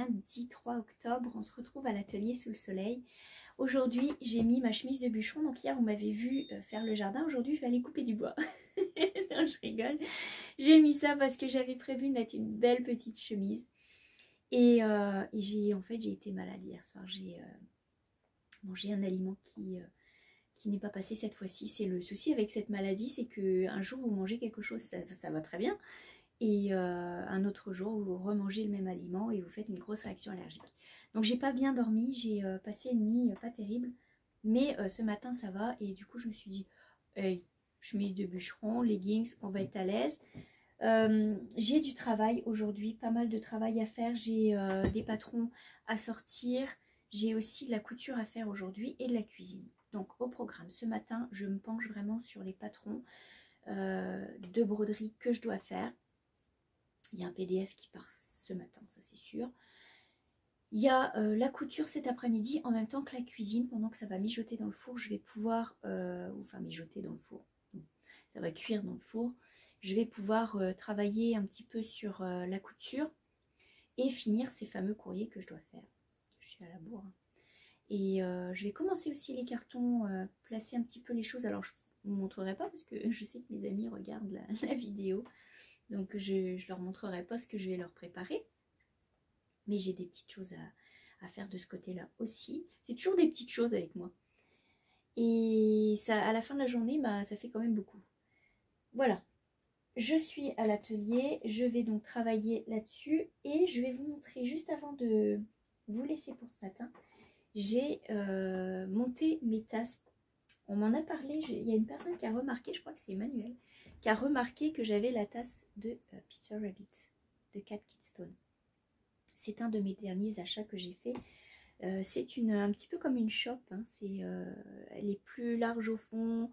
lundi 3 octobre, on se retrouve à l'atelier sous le soleil. Aujourd'hui j'ai mis ma chemise de bûcheron, donc hier vous m'avez vu faire le jardin, aujourd'hui je vais aller couper du bois. Non, je rigole, j'ai mis ça parce que j'avais prévu de mettre une belle petite chemise. Et j'ai été malade hier soir, j'ai mangé un aliment qui n'est pas passé cette fois-ci. C'est le souci avec cette maladie, c'est qu'un jour vous mangez quelque chose, ça va très bien. Et un autre jour vous remangez le même aliment et vous faites une grosse réaction allergique. Donc j'ai pas bien dormi, j'ai passé une nuit pas terrible, mais ce matin ça va. Et du coup je me suis dit, hey, chemise de bûcheron, leggings, on va être à l'aise. J'ai du travail aujourd'hui, pas mal de travail à faire, j'ai des patrons à sortir, j'ai aussi de la couture à faire aujourd'hui et de la cuisine. Donc au programme ce matin je me penche vraiment sur les patrons de broderie que je dois faire. Il y a un PDF qui part ce matin, ça c'est sûr. Il y a la couture cet après-midi en même temps que la cuisine. Pendant que ça va mijoter dans le four, je vais pouvoir, enfin mijoter dans le four, ça va cuire dans le four. Je vais pouvoir travailler un petit peu sur la couture et finir ces fameux courriers que je dois faire. Je suis à la bourre. Et je vais commencer aussi les cartons, placer un petit peu les choses. Alors je ne vous montrerai pas parce que je sais que mes amis regardent la vidéo. Donc je ne leur montrerai pas ce que je vais leur préparer. Mais j'ai des petites choses à faire de ce côté-là aussi. C'est toujours des petites choses avec moi. Et ça, à la fin de la journée, bah, ça fait quand même beaucoup. Voilà. Je suis à l'atelier. Je vais donc travailler là-dessus. Et je vais vous montrer juste avant de vous laisser pour ce matin. J'ai monté mes tasses. On m'en a parlé. Il y a une personne qui a remarqué, je crois que c'est Emmanuel, qui a remarqué que j'avais la tasse de Peter Rabbit, de Cat Kidston. C'est un de mes derniers achats que j'ai fait. C'est un petit peu comme une chope. Hein. Elle est plus large au fond.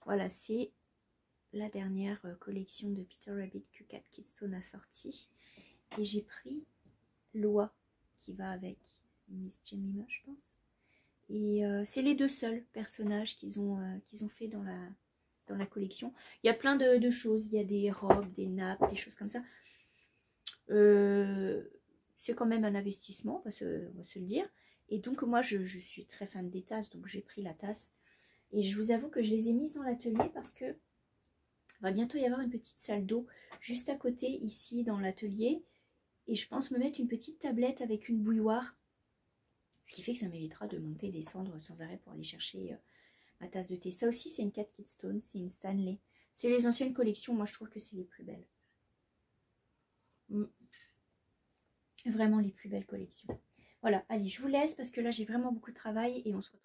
Voilà, c'est la dernière collection de Peter Rabbit que Cat Kidston a sorti. Et j'ai pris l'oie qui va avec. Miss Jemima, je pense. Et c'est les deux seuls personnages qu'ils ont fait dans la collection. Il y a plein de choses. Il y a des robes, des nappes, des choses comme ça. C'est quand même un investissement, on va se le dire. Et donc moi je suis très fan des tasses, donc j'ai pris la tasse. Et je vous avoue que je les ai mises dans l'atelier parce que va bientôt y avoir une petite salle d'eau juste à côté ici dans l'atelier. Et je pense me mettre une petite tablette avec une bouilloire. Ce qui fait que ça m'évitera de monter et descendre sans arrêt pour aller chercher ma tasse de thé. Ça aussi c'est une Cat Kidston, c'est une Stanley. C'est les anciennes collections, moi je trouve que c'est les plus belles. Vraiment les plus belles collections. Voilà, allez, je vous laisse parce que là j'ai vraiment beaucoup de travail et on se retrouve.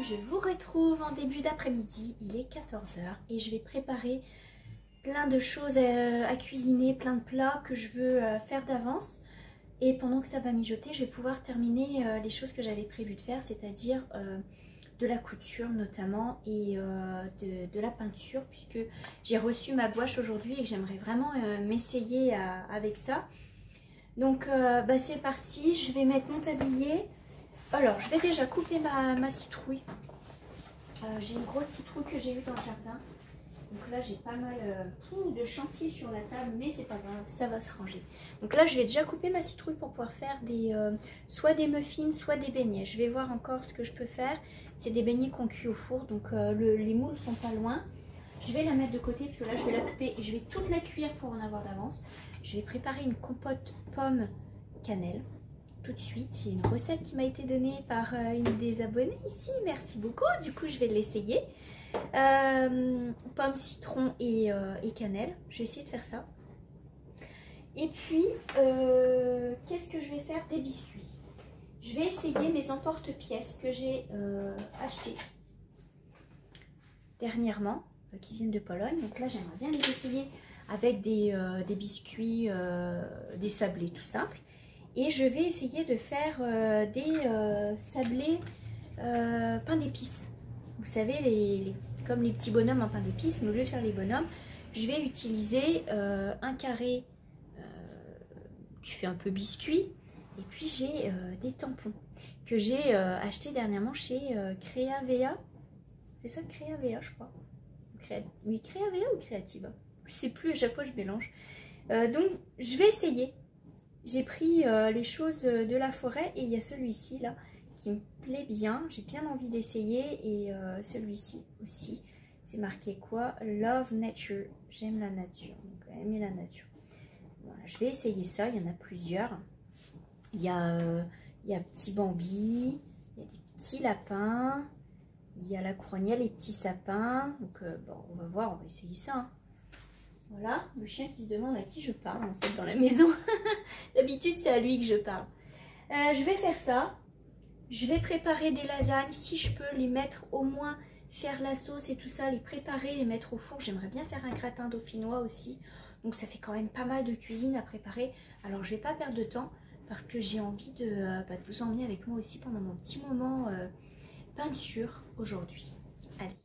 Je vous retrouve en début d'après-midi, il est 14 h et je vais préparer plein de choses à cuisiner, plein de plats que je veux faire d'avance. Et pendant que ça va mijoter, je vais pouvoir terminer les choses que j'avais prévu de faire, c'est-à-dire de la couture notamment et de la peinture, puisque j'ai reçu ma gouache aujourd'hui et que j'aimerais vraiment m'essayer avec ça. Donc bah, c'est parti, je vais mettre mon tablier. Alors, je vais déjà couper ma citrouille. J'ai une grosse citrouille que j'ai eue dans le jardin. Donc là j'ai pas mal de chantier sur la table, mais c'est pas grave, ça va se ranger. Donc là je vais déjà couper ma citrouille pour pouvoir faire soit des muffins, soit des beignets. Je vais voir encore ce que je peux faire. C'est des beignets qu'on cuit au four, donc les moules sont pas loin. Je vais la mettre de côté parce que là je vais la couper et je vais toute la cuire pour en avoir d'avance. Je vais préparer une compote pomme cannelle tout de suite. C'est une recette qui m'a été donnée par une des abonnées ici, merci beaucoup. Du coup je vais l'essayer. Pomme, citron et cannelle. Je vais essayer de faire ça. Et puis qu'est-ce que je vais faire? Des biscuits. Je vais essayer mes emporte-pièces que j'ai achetés dernièrement, qui viennent de Pologne. Donc là j'aimerais bien les essayer avec des biscuits, des sablés tout simples. Et je vais essayer de faire des sablés pain d'épices. Vous savez, comme les petits bonhommes en pain d'épices, mais au lieu de faire les bonhommes, je vais utiliser un carré qui fait un peu biscuit. Et puis j'ai des tampons que j'ai achetés dernièrement chez Creavea. C'est ça, Creavea, je crois. Oui, Creavea ou Creativa, je sais plus, à chaque fois je mélange. Donc je vais essayer. J'ai pris les choses de la forêt et il y a celui-ci là qui me plaît bien. J'ai bien envie d'essayer et celui-ci aussi. C'est marqué quoi? Love nature. J'aime la nature. Donc aimer la nature. Voilà, je vais essayer ça. Il y en a plusieurs. Il y a petit Bambi, il y a des petits lapins, il y a la couronnière, les petits sapins. Donc bon, on va voir, on va essayer ça. Hein. Voilà, le chien qui se demande à qui je parle en fait dans la maison. D'habitude c'est à lui que je parle. Je vais faire ça. Je vais préparer des lasagnes. Si je peux les mettre au moins, faire la sauce et tout ça, les préparer, les mettre au four. J'aimerais bien faire un gratin dauphinois aussi. Donc ça fait quand même pas mal de cuisine à préparer. Alors je vais pas perdre de temps parce que j'ai envie de vous emmener avec moi aussi pendant mon petit moment peinture aujourd'hui. Allez.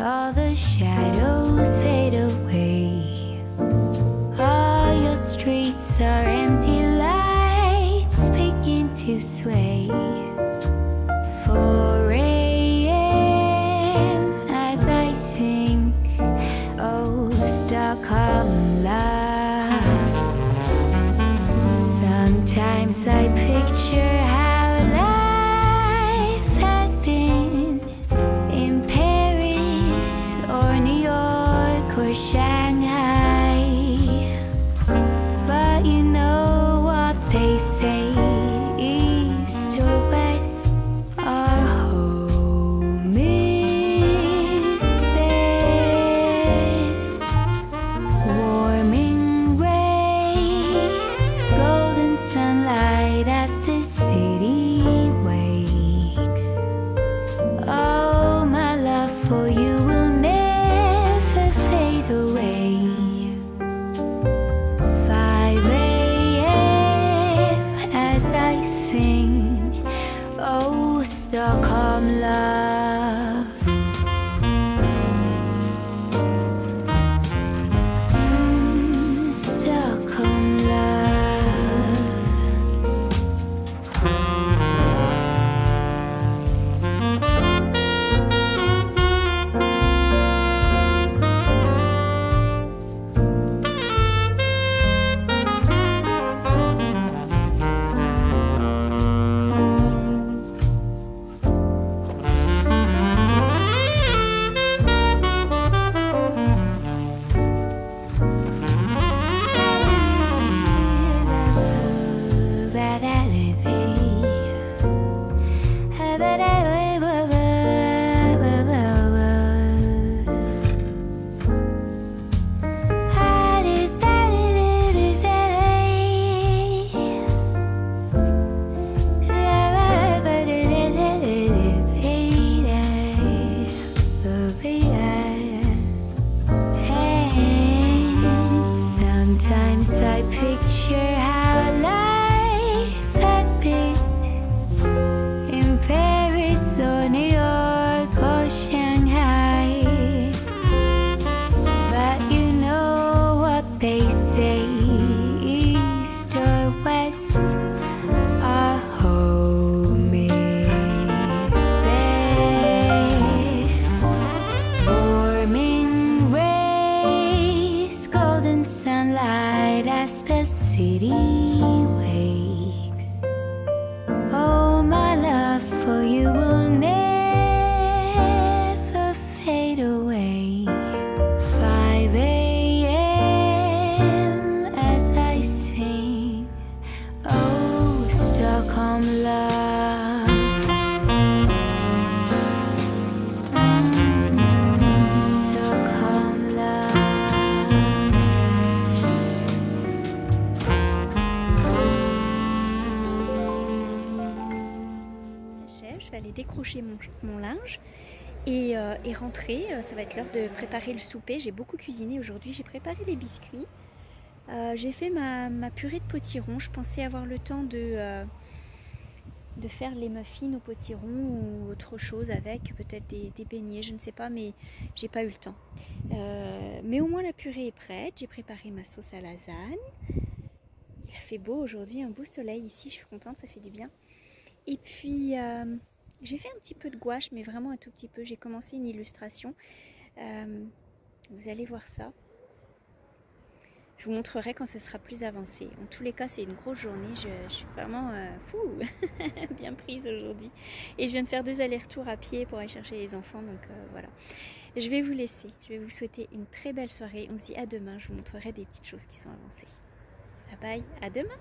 All the shadows fade away. All your streets are empty lights begin to sway. 4 a.m. as I think, oh, Stockholm love. Sometimes I picture how life had been in Paris or New York or Shanghai. But you know what they say, east or west, our home is best. Warming rays, golden sunlight as the city wakes. Oh, my love for you will never fade away. 5 a.m. as I sing, oh, Stockholm love. Stockholm love. épancher mon linge et rentrer. Ça va être l'heure de préparer le souper. J'ai beaucoup cuisiné aujourd'hui, j'ai préparé les biscuits. J'ai fait ma purée de potiron. Je pensais avoir le temps de faire les muffins au potiron ou autre chose avec, peut-être des beignets, je ne sais pas, mais j'ai pas eu le temps. Mais au moins la purée est prête. J'ai préparé ma sauce à lasagne. Il a fait beau aujourd'hui, un beau soleil ici, je suis contente, ça fait du bien. Et puis j'ai fait un petit peu de gouache, mais vraiment un tout petit peu. J'ai commencé une illustration. Vous allez voir ça. Je vous montrerai quand ce sera plus avancé. En tous les cas, c'est une grosse journée. Je suis vraiment bien prise aujourd'hui. Et je viens de faire 2 allers-retours à pied pour aller chercher les enfants. Donc voilà. Je vais vous laisser. Je vais vous souhaiter une très belle soirée. On se dit à demain. Je vous montrerai des petites choses qui sont avancées. Bye bye. À demain.